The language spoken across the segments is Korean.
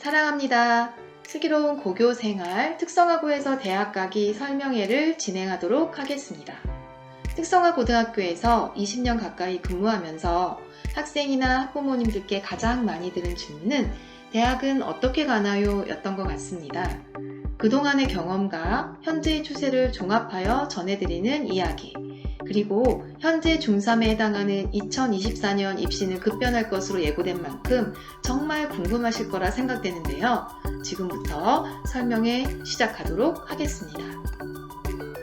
사랑합니다. 슬기로운 고교생활 특성화고에서 대학 가기 설명회를 진행하도록 하겠습니다. 특성화 고등학교에서 20년 가까이 근무하면서 학생이나 학부모님들께 가장 많이 들은 질문은 대학은 어떻게 가나요? 였던 것 같습니다. 그동안의 경험과 현재의 추세를 종합하여 전해드리는 이야기, 그리고 현재 중3에 해당하는 2024년 입시는 급변할 것으로 예고된 만큼 정말 궁금하실 거라 생각되는데요. 지금부터 설명해 시작하도록 하겠습니다.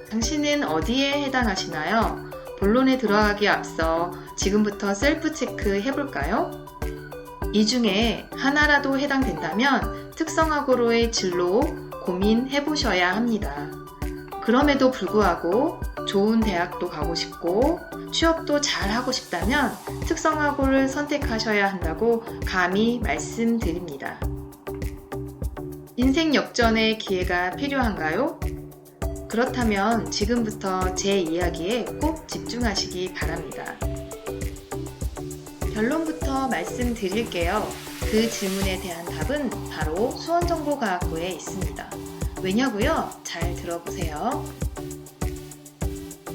당신은 어디에 해당하시나요? 본론에 들어가기 앞서 지금부터 셀프 체크 해볼까요? 이 중에 하나라도 해당된다면 특성화고로의 진로 고민해보셔야 합니다. 그럼에도 불구하고 좋은 대학도 가고 싶고 취업도 잘 하고 싶다면 특성화고를 선택하셔야 한다고 감히 말씀드립니다. 인생 역전의 기회가 필요한가요? 그렇다면 지금부터 제 이야기에 꼭 집중하시기 바랍니다. 결론부터 말씀드릴게요. 그 질문에 대한 답은 바로 수원정보과학고에 있습니다. 왜냐고요? 잘 들어보세요.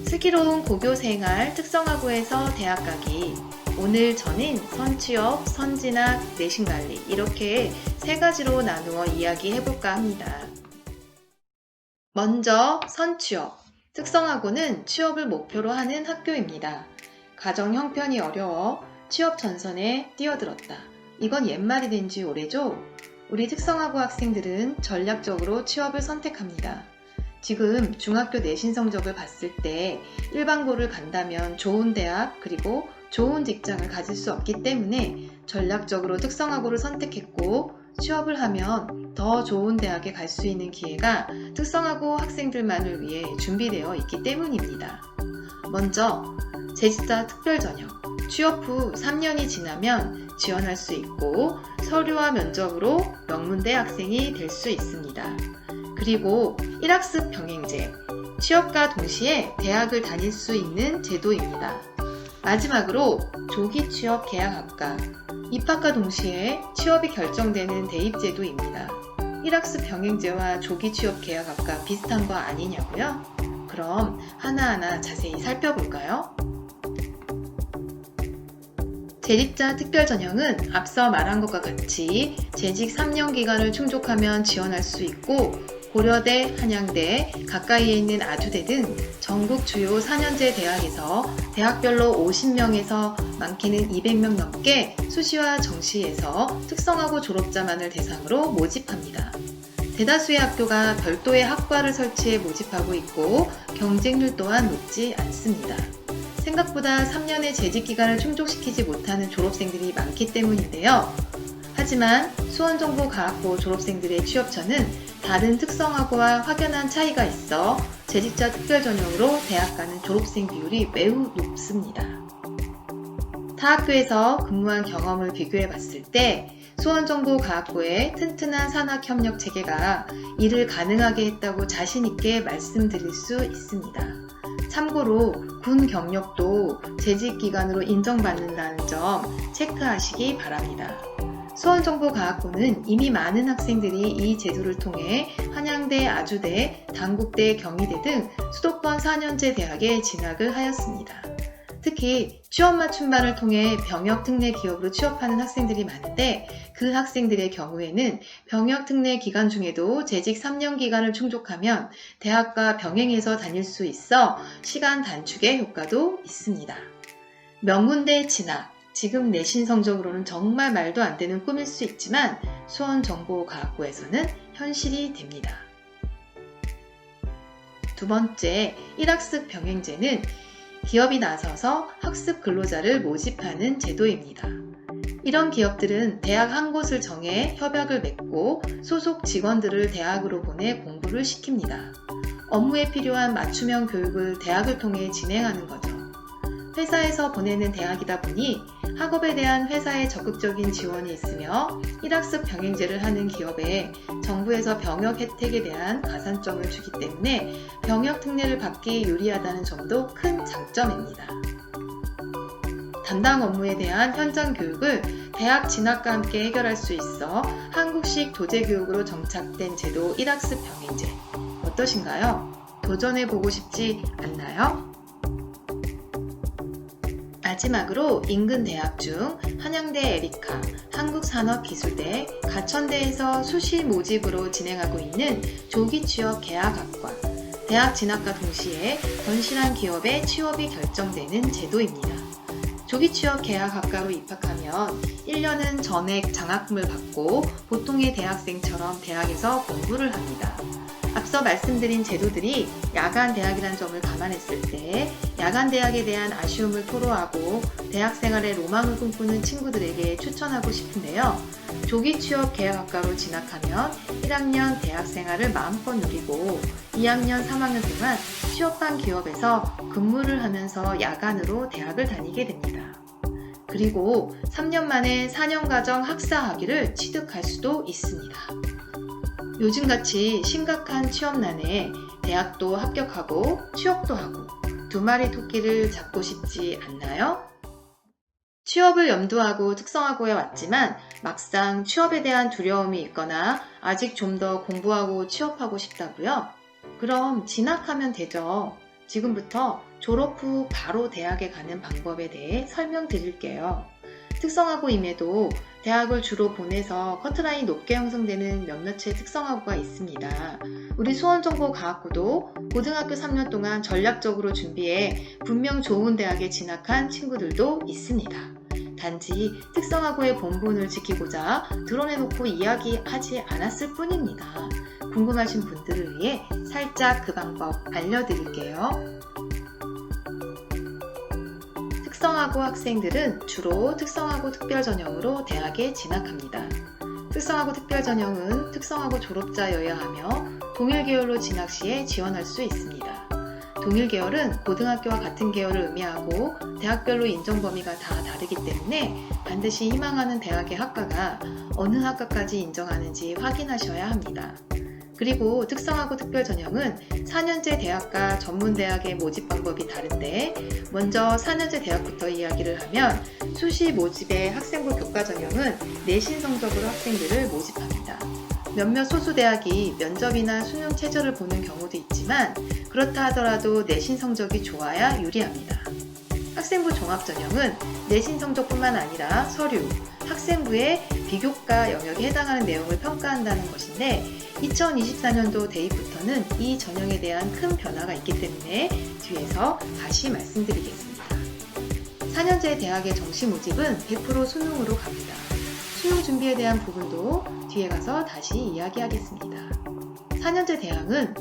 슬기로운 고교생활 특성화고에서 대학 가기. 오늘 저는 선취업, 선진학, 내신관리 이렇게 세 가지로 나누어 이야기해볼까 합니다. 먼저 선취업. 특성화고는 취업을 목표로 하는 학교입니다. 가정 형편이 어려워 취업 전선에 뛰어들었다. 이건 옛말이 된 지 오래죠? 우리 특성화고 학생들은 전략적으로 취업을 선택합니다. 지금 중학교 내신 성적을 봤을 때 일반고를 간다면 좋은 대학 그리고 좋은 직장을 가질 수 없기 때문에 전략적으로 특성화고를 선택했고 취업을 하면 더 좋은 대학에 갈 수 있는 기회가 특성화고 학생들만을 위해 준비되어 있기 때문입니다. 먼저 재직자 특별전형. 취업 후 3년이 지나면 지원할 수 있고 서류와 면접으로 명문대 학생이 될 수 있습니다. 그리고 1학습 병행제, 취업과 동시에 대학을 다닐 수 있는 제도입니다. 마지막으로 조기 취업 계약학과, 입학과 동시에 취업이 결정되는 대입제도입니다. 1학습 병행제와 조기 취업 계약학과 비슷한 거 아니냐고요? 그럼 하나하나 자세히 살펴볼까요? 재직자 특별전형은 앞서 말한 것과 같이 재직 3년 기간을 충족하면 지원할 수 있고 고려대, 한양대, 가까이에 있는 아주대 등 전국 주요 4년제 대학에서 대학별로 50명에서 많게는 200명 넘게 수시와 정시에서 특성화고 졸업자만을 대상으로 모집합니다. 대다수의 학교가 별도의 학과를 설치해 모집하고 있고 경쟁률 또한 높지 않습니다. 생각보다 3년의 재직기간을 충족시키지 못하는 졸업생들이 많기 때문인데요. 하지만 수원정보과학고 졸업생들의 취업처는 다른 특성화고와 확연한 차이가 있어 재직자 특별전형으로 대학 가는 졸업생 비율이 매우 높습니다. 타 학교에서 근무한 경험을 비교해 봤을 때 수원정보과학고의 튼튼한 산학협력 체계가 이를 가능하게 했다고 자신있게 말씀드릴 수 있습니다. 참고로 군 경력도 재직기간으로 인정받는다는 점 체크하시기 바랍니다. 수원정보과학고는 이미 많은 학생들이 이 제도를 통해 한양대, 아주대, 단국대, 경희대 등 수도권 4년제 대학에 진학을 하였습니다. 특히 취업 맞춤반을 통해 병역 특례 기업으로 취업하는 학생들이 많은데 그 학생들의 경우에는 병역 특례 기간 중에도 재직 3년 기간을 충족하면 대학과 병행해서 다닐 수 있어 시간 단축의 효과도 있습니다. 명문대 진학. 지금 내신 성적으로는 정말 말도 안 되는 꿈일 수 있지만 수원정보과학고에서는 현실이 됩니다. 두 번째, 1학습 병행제는 기업이 나서서 학습 근로자를 모집하는 제도입니다. 이런 기업들은 대학 한 곳을 정해 협약을 맺고 소속 직원들을 대학으로 보내 공부를 시킵니다. 업무에 필요한 맞춤형 교육을 대학을 통해 진행하는 거죠. 회사에서 보내는 대학이다 보니 학업에 대한 회사의 적극적인 지원이 있으며 1학습 병행제를 하는 기업에 정부에서 병역 혜택에 대한 가산점을 주기 때문에 병역 특례를 받기 유리하다는 점도 큰 장점입니다. 담당 업무에 대한 현장 교육을 대학 진학과 함께 해결할 수 있어 한국식 도제교육으로 정착된 제도 1학습 병행제. 어떠신가요? 도전해보고 싶지 않나요? 마지막으로 인근 대학 중 한양대 에리카, 한국산업기술대, 가천대에서 수시 모집으로 진행하고 있는 조기취업 계약학과, 대학 진학과 동시에 건실한 기업에 취업이 결정되는 제도입니다. 조기취업 계약학과로 입학하면 1년은 전액 장학금을 받고 보통의 대학생처럼 대학에서 공부를 합니다. 앞서 말씀드린 제도들이 야간 대학이라는 점을 감안했을 때 야간 대학에 대한 아쉬움을 토로하고 대학 생활의 로망을 꿈꾸는 친구들에게 추천하고 싶은데요. 조기 취업 계약학과로 진학하면 1학년 대학 생활을 마음껏 누리고 2학년, 3학년 동안 취업한 기업에서 근무를 하면서 야간으로 대학을 다니게 됩니다. 그리고 3년 만에 4년과정 학사학위를 취득할 수도 있습니다. 요즘같이 심각한 취업난에 대학도 합격하고 취업도 하고 두 마리 토끼를 잡고 싶지 않나요? 취업을 염두하고 특성화고에 왔지만 막상 취업에 대한 두려움이 있거나 아직 좀 더 공부하고 취업하고 싶다고요? 그럼 진학하면 되죠. 지금부터 졸업 후 바로 대학에 가는 방법에 대해 설명드릴게요. 특성화고임에도 대학을 주로 보내서 커트라인이 높게 형성되는 몇몇의 특성화고가 있습니다. 우리 수원정보과학고도 고등학교 3년 동안 전략적으로 준비해 분명 좋은 대학에 진학한 친구들도 있습니다. 단지 특성화고의 본분을 지키고자 드러내놓고 이야기하지 않았을 뿐입니다. 궁금하신 분들을 위해 살짝 그 방법 알려드릴게요. 특성화고 학생들은 주로 특성화고 특별전형으로 대학에 진학합니다. 특성화고 특별전형은 특성화고 졸업자여야 하며 동일계열로 진학 시에 지원할 수 있습니다. 동일계열은 고등학교와 같은 계열을 의미하고 대학별로 인정 범위가 다 다르기 때문에 반드시 희망하는 대학의 학과가 어느 학과까지 인정하는지 확인하셔야 합니다. 그리고 특성화고 특별전형은 4년제 대학과 전문대학의 모집 방법이 다른데 먼저 4년제 대학부터 이야기를 하면 수시 모집의 학생부 교과전형은 내신 성적으로 학생들을 모집합니다. 몇몇 소수 대학이 면접이나 수능 최저를 보는 경우도 있지만 그렇다 하더라도 내신 성적이 좋아야 유리합니다. 학생부 종합전형은 내신 성적뿐만 아니라 서류, 학생부의 비교과 영역에 해당하는 내용을 평가한다는 것인데 2024년도 대입부터는 이 전형에 대한 큰 변화가 있기 때문에 뒤에서 다시 말씀드리겠습니다. 4년제 대학의 정시 모집은 100% 수능으로 갑니다. 수능 준비에 대한 부분도 뒤에 가서 다시 이야기하겠습니다. 4년제 대학은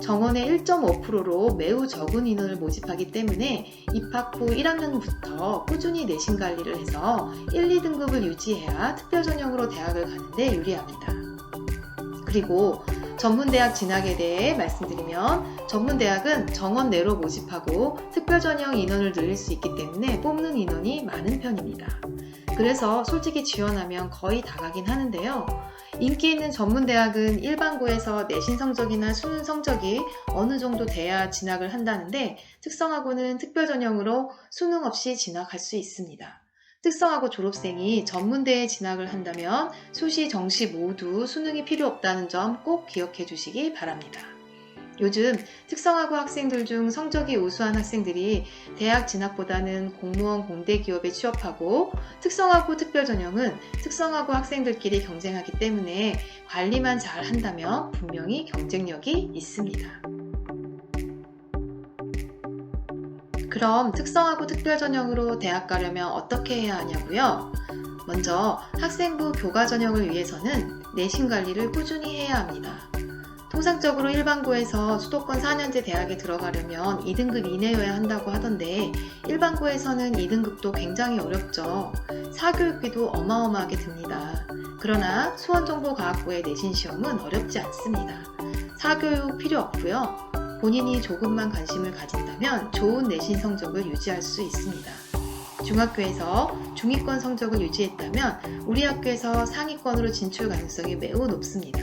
정원의 1.5%로 매우 적은 인원을 모집하기 때문에 입학 후 1학년부터 꾸준히 내신 관리를 해서 1, 2등급을 유지해야 특별전형으로 대학을 가는데 유리합니다. 그리고 전문대학 진학에 대해 말씀드리면 전문대학은 정원 내로 모집하고 특별전형 인원을 늘릴 수 있기 때문에 뽑는 인원이 많은 편입니다. 그래서 솔직히 지원하면 거의 다 가긴 하는데요. 인기 있는 전문대학은 일반고에서 내신 성적이나 수능 성적이 어느 정도 돼야 진학을 한다는데 특성화고는 특별전형으로 수능 없이 진학할 수 있습니다. 특성화고 졸업생이 전문대에 진학을 한다면 수시, 정시 모두 수능이 필요 없다는 점 꼭 기억해 주시기 바랍니다. 요즘 특성화고 학생들 중 성적이 우수한 학생들이 대학 진학보다는 공무원 공대기업에 취업하고 특성화고 특별전형은 특성화고 학생들끼리 경쟁하기 때문에 관리만 잘 한다면 분명히 경쟁력이 있습니다. 그럼 특성화고 특별전형으로 대학 가려면 어떻게 해야 하냐고요? 먼저 학생부 교과전형을 위해서는 내신 관리를 꾸준히 해야 합니다. 통상적으로 일반고에서 수도권 4년제 대학에 들어가려면 2등급 이내여야 한다고 하던데 일반고에서는 2등급도 굉장히 어렵죠. 사교육비도 어마어마하게 듭니다. 그러나 수원정보과학고의 내신 시험은 어렵지 않습니다. 사교육 필요 없고요. 본인이 조금만 관심을 가진다면 좋은 내신 성적을 유지할 수 있습니다. 중학교에서 중위권 성적을 유지했다면 우리 학교에서 상위권으로 진출 가능성이 매우 높습니다.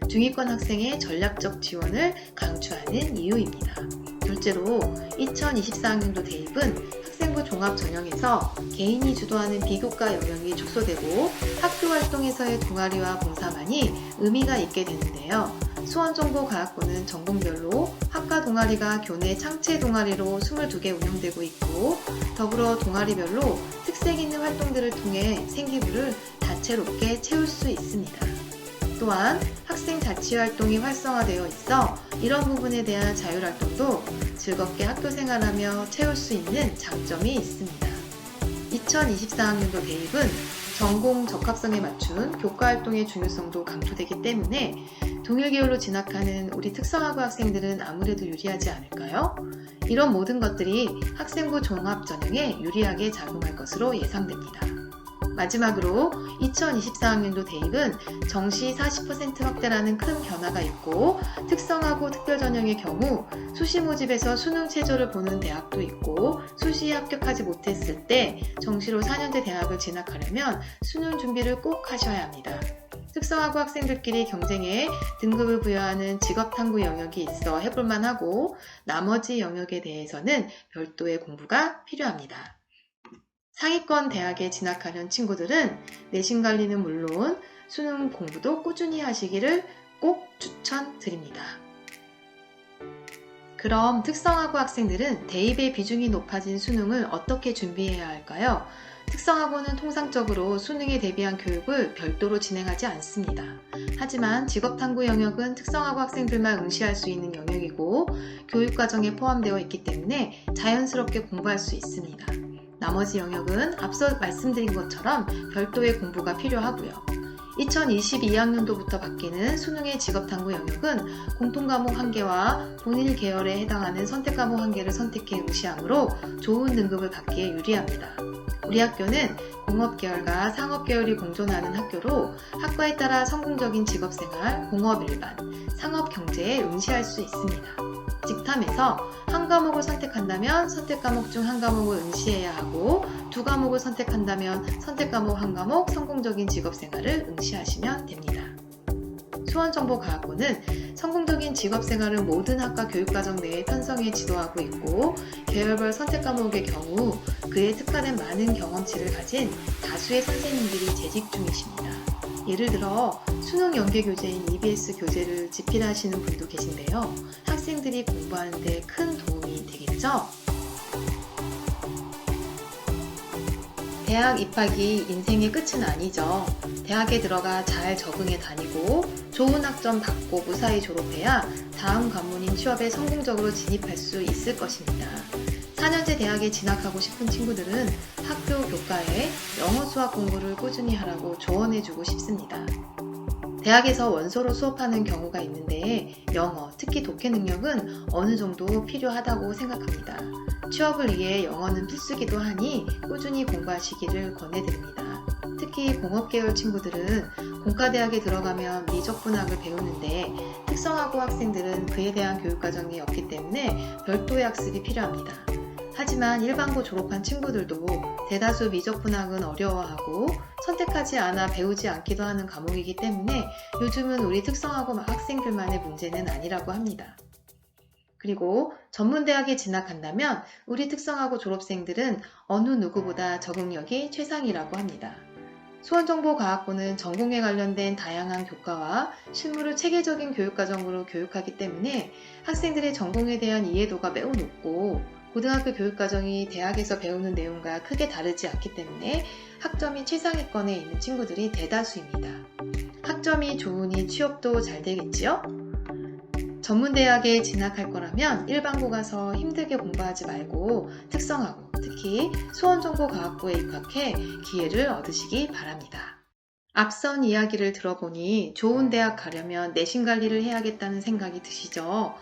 중위권 학생의 전략적 지원을 강추하는 이유입니다. 둘째로 2024학년도 대입은 학생부 학생부 종합 전형에서 개인이 주도하는 비교과 영역이 축소되고 학교 활동에서의 동아리와 봉사만이 의미가 있게 되는데요. 수원정보과학고는 전공별로 학과 동아리가 교내 창체 동아리로 22개 운영되고 있고, 더불어 동아리별로 특색 있는 활동들을 통해 생기부를 다채롭게 채울 수 있습니다. 또한 학생 자치 활동이 활성화되어 있어 이런 부분에 대한 자율활동도 즐겁게 학교 생활하며 채울 수 있는 장점이 있습니다. 2024학년도 대입은 전공 적합성에 맞춘 교과활동의 중요성도 강조되기 때문에 동일계열로 진학하는 우리 특성화고 학생들은 아무래도 유리하지 않을까요? 이런 모든 것들이 학생부 종합 전형에 유리하게 작용할 것으로 예상됩니다. 마지막으로 2024학년도 대입은 정시 40% 확대라는 큰 변화가 있고, 특성화고 특별전형의 경우 수시 모집에서 수능 최저를 보는 대학도 있고, 수시에 합격하지 못했을 때 정시로 4년제 대학을 진학하려면 수능 준비를 꼭 하셔야 합니다. 특성화고 학생들끼리 경쟁에 등급을 부여하는 직업탐구 영역이 있어 해볼만 하고, 나머지 영역에 대해서는 별도의 공부가 필요합니다. 상위권 대학에 진학하는 친구들은 내신 관리는 물론 수능 공부도 꾸준히 하시기를 꼭 추천드립니다. 그럼 특성화고 학생들은 대입의 비중이 높아진 수능을 어떻게 준비해야 할까요? 특성화고는 통상적으로 수능에 대비한 교육을 별도로 진행하지 않습니다. 하지만 직업탐구 영역은 특성화고 학생들만 응시할 수 있는 영역이고 교육과정에 포함되어 있기 때문에 자연스럽게 공부할 수 있습니다. 나머지 영역은 앞서 말씀드린 것처럼 별도의 공부가 필요하고요. 2022학년도부터 바뀌는 수능의 직업탐구 영역은 공통과목 1개와 본일 계열에 해당하는 선택과목 1개를 선택해 응시하므로 좋은 등급을 받기에 유리합니다. 우리 학교는 공업계열과 상업계열이 공존하는 학교로 학과에 따라 성공적인 직업생활, 공업일반, 상업경제에 응시할 수 있습니다. 직탐에서 한 과목을 선택한다면 선택과목 중 한 과목을 응시해야 하고, 두 과목을 선택한다면 선택과목 한 과목 성공적인 직업생활을 응시하시면 됩니다. 수원정보과학고는 성공적인 직업생활을 모든 학과 교육과정 내에 편성해 지도하고 있고, 계열별 선택과목의 경우 그에 특화된 많은 경험치를 가진 다수의 선생님들이 재직 중이십니다. 예를 들어 수능 연계 교재인 EBS 교재를 집필하시는 분도 계신데요. 학생들이 공부하는 데 큰 도움이 되겠죠? 대학 입학이 인생의 끝은 아니죠. 대학에 들어가 잘 적응해 다니고 좋은 학점 받고 무사히 졸업해야 다음 관문인 취업에 성공적으로 진입할 수 있을 것입니다. 4년제 대학에 진학하고 싶은 친구들은 학교 교과에 영어 수학 공부를 꾸준히 하라고 조언해주고 싶습니다. 대학에서 원서로 수업하는 경우가 있는데 영어, 특히 독해 능력은 어느 정도 필요하다고 생각합니다. 취업을 위해 영어는 필수기도 하니 꾸준히 공부하시기를 권해드립니다. 특히 공업계열 친구들은 공과대학에 들어가면 미적분학을 배우는데 특성화고 학생들은 그에 대한 교육과정이 없기 때문에 별도의 학습이 필요합니다. 하지만 일반고 졸업한 친구들도 대다수 미적분학은 어려워하고 선택하지 않아 배우지 않기도 하는 과목이기 때문에 요즘은 우리 특성화고 학생들만의 문제는 아니라고 합니다. 그리고 전문대학에 진학한다면 우리 특성화고 졸업생들은 어느 누구보다 적응력이 최상이라고 합니다. 수원정보과학고는 전공에 관련된 다양한 교과와 실무를 체계적인 교육과정으로 교육하기 때문에 학생들의 전공에 대한 이해도가 매우 높고, 고등학교 교육과정이 대학에서 배우는 내용과 크게 다르지 않기 때문에 학점이 최상위권에 있는 친구들이 대다수입니다. 학점이 좋으니 취업도 잘 되겠지요? 전문대학에 진학할 거라면 일반고 가서 힘들게 공부하지 말고 특성화고, 특히 수원정보과학고에 입학해 기회를 얻으시기 바랍니다. 앞선 이야기를 들어보니 좋은 대학 가려면 내신 관리를 해야겠다는 생각이 드시죠?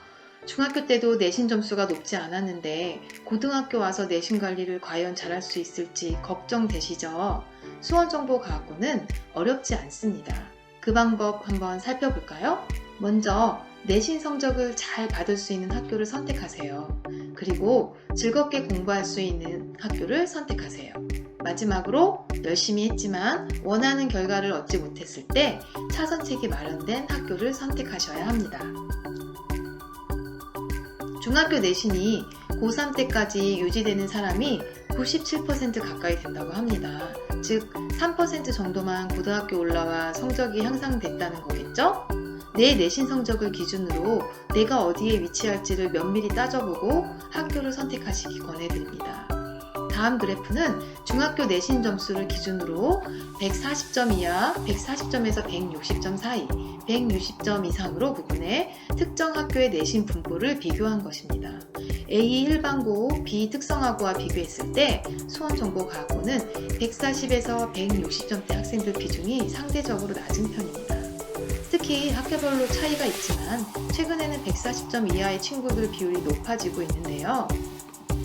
중학교 때도 내신 점수가 높지 않았는데 고등학교 와서 내신 관리를 과연 잘할 수 있을지 걱정되시죠? 수원정보과학고는 어렵지 않습니다. 그 방법 한번 살펴볼까요? 먼저 내신 성적을 잘 받을 수 있는 학교를 선택하세요. 그리고 즐겁게 공부할 수 있는 학교를 선택하세요. 마지막으로 열심히 했지만 원하는 결과를 얻지 못했을 때 차선책이 마련된 학교를 선택하셔야 합니다. 중학교 내신이 고3 때까지 유지되는 사람이 97% 가까이 된다고 합니다. 즉 3% 정도만 고등학교 올라와 성적이 향상됐다는 거겠죠? 내 내신 성적을 기준으로 내가 어디에 위치할지를 면밀히 따져보고 학교를 선택하시기 권해드립니다. 다음 그래프는 중학교 내신 점수를 기준으로 140점 이하, 140점에서 160점 사이, 160점 이상으로 구분해 특정 학교의 내신 분포를 비교한 것입니다. A 일반고, B 특성화고와 비교했을 때 수원정보과학고는 140에서 160점대 학생들 비중이 상대적으로 낮은 편입니다. 특히 학교별로 차이가 있지만 최근에는 140점 이하의 친구들 비율이 높아지고 있는데요.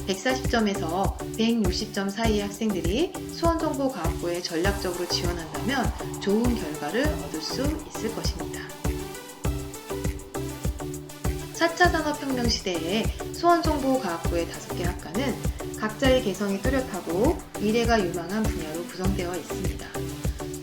140점에서 160점 사이의 학생들이 수원정보과학고에 전략적으로 지원한다면 좋은 결과를 얻을 수 있을 것입니다. 4차 산업혁명 시대에 수원정보과학고의 5개 학과는 각자의 개성이 뚜렷하고 미래가 유망한 분야로 구성되어 있습니다.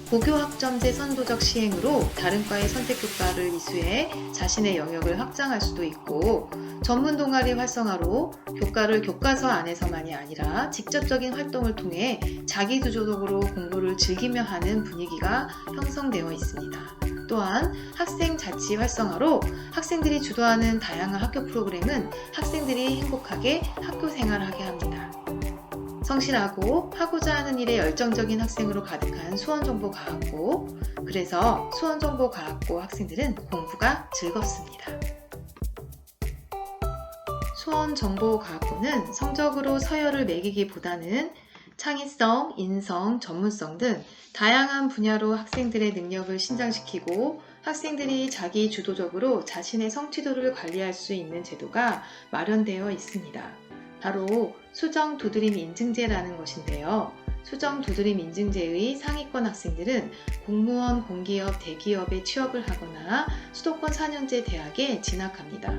고교학점제 선도적 시행으로 다른 과의 선택 교과를 이수해 자신의 영역을 확장할 수도 있고, 전문 동아리 활성화로 교과를 교과서 안에서만이 아니라 직접적인 활동을 통해 자기주도적으로 공부를 즐기며 하는 분위기가 형성되어 있습니다. 또한 학생 자치 활성화로 학생들이 주도하는 다양한 학교 프로그램은 학생들이 행복하게 학교 생활하게 합니다. 성실하고 하고자 하는 일에 열정적인 학생으로 가득한 수원정보과학고, 그래서 수원정보과학고 학생들은 공부가 즐겁습니다. 수원정보과학고는 성적으로 서열을 매기기보다는 창의성, 인성, 전문성 등 다양한 분야로 학생들의 능력을 신장시키고 학생들이 자기 주도적으로 자신의 성취도를 관리할 수 있는 제도가 마련되어 있습니다. 바로 수정 두드림 인증제라는 것인데요. 수정 두드림 인증제의 상위권 학생들은 공무원, 공기업, 대기업에 취업을 하거나 수도권 4년제 대학에 진학합니다.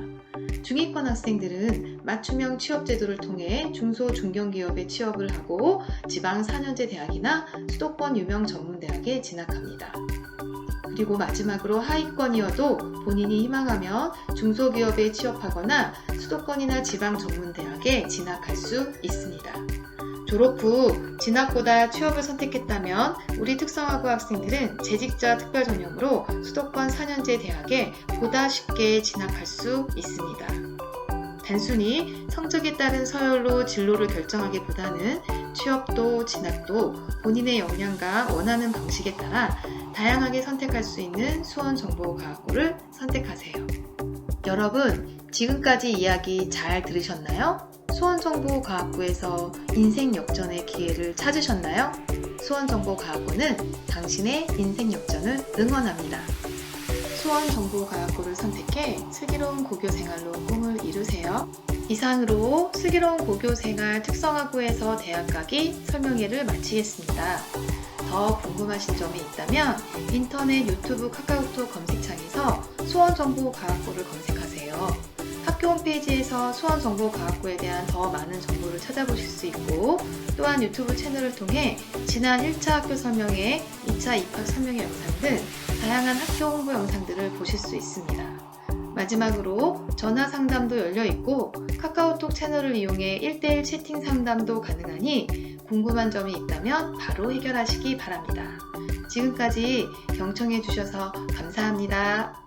중위권 학생들은 맞춤형 취업제도를 통해 중소, 중견기업에 취업을 하고 지방 4년제 대학이나 수도권 유명 전문대학에 진학합니다. 그리고 마지막으로 하위권이어도 본인이 희망하면 중소기업에 취업하거나 수도권이나 지방 전문대학에 진학할 수 있습니다. 졸업 후 진학보다 취업을 선택했다면 우리 특성화고 학생들은 재직자 특별 전형으로 수도권 4년제 대학에 보다 쉽게 진학할 수 있습니다. 단순히 성적에 따른 서열로 진로를 결정하기보다는 취업도 진학도 본인의 역량과 원하는 방식에 따라 다양하게 선택할 수 있는 수원정보과학고를 선택하세요. 여러분, 지금까지 이야기 잘 들으셨나요? 수원정보과학고에서 인생 역전의 기회를 찾으셨나요? 수원정보과학고는 당신의 인생 역전을 응원합니다. 수원정보과학고를 선택해 슬기로운 고교생활로 꿈을 이루세요. 이상으로 슬기로운 고교생활 특성화고에서 대학 가기 설명회를 마치겠습니다. 더 궁금하신 점이 있다면 인터넷, 유튜브, 카카오톡 검색창에서 수원정보과학고를 검색하세요. 학교 홈페이지에서 수원정보과학고에 대한 더 많은 정보를 찾아보실 수 있고, 또한 유튜브 채널을 통해 지난 1차 학교 설명회, 2차 입학 설명회 영상 등 다양한 학교 홍보 영상들을 보실 수 있습니다. 마지막으로 전화 상담도 열려 있고 카카오톡 채널을 이용해 1:1 채팅 상담도 가능하니 궁금한 점이 있다면 바로 해결하시기 바랍니다. 지금까지 경청해 주셔서 감사합니다.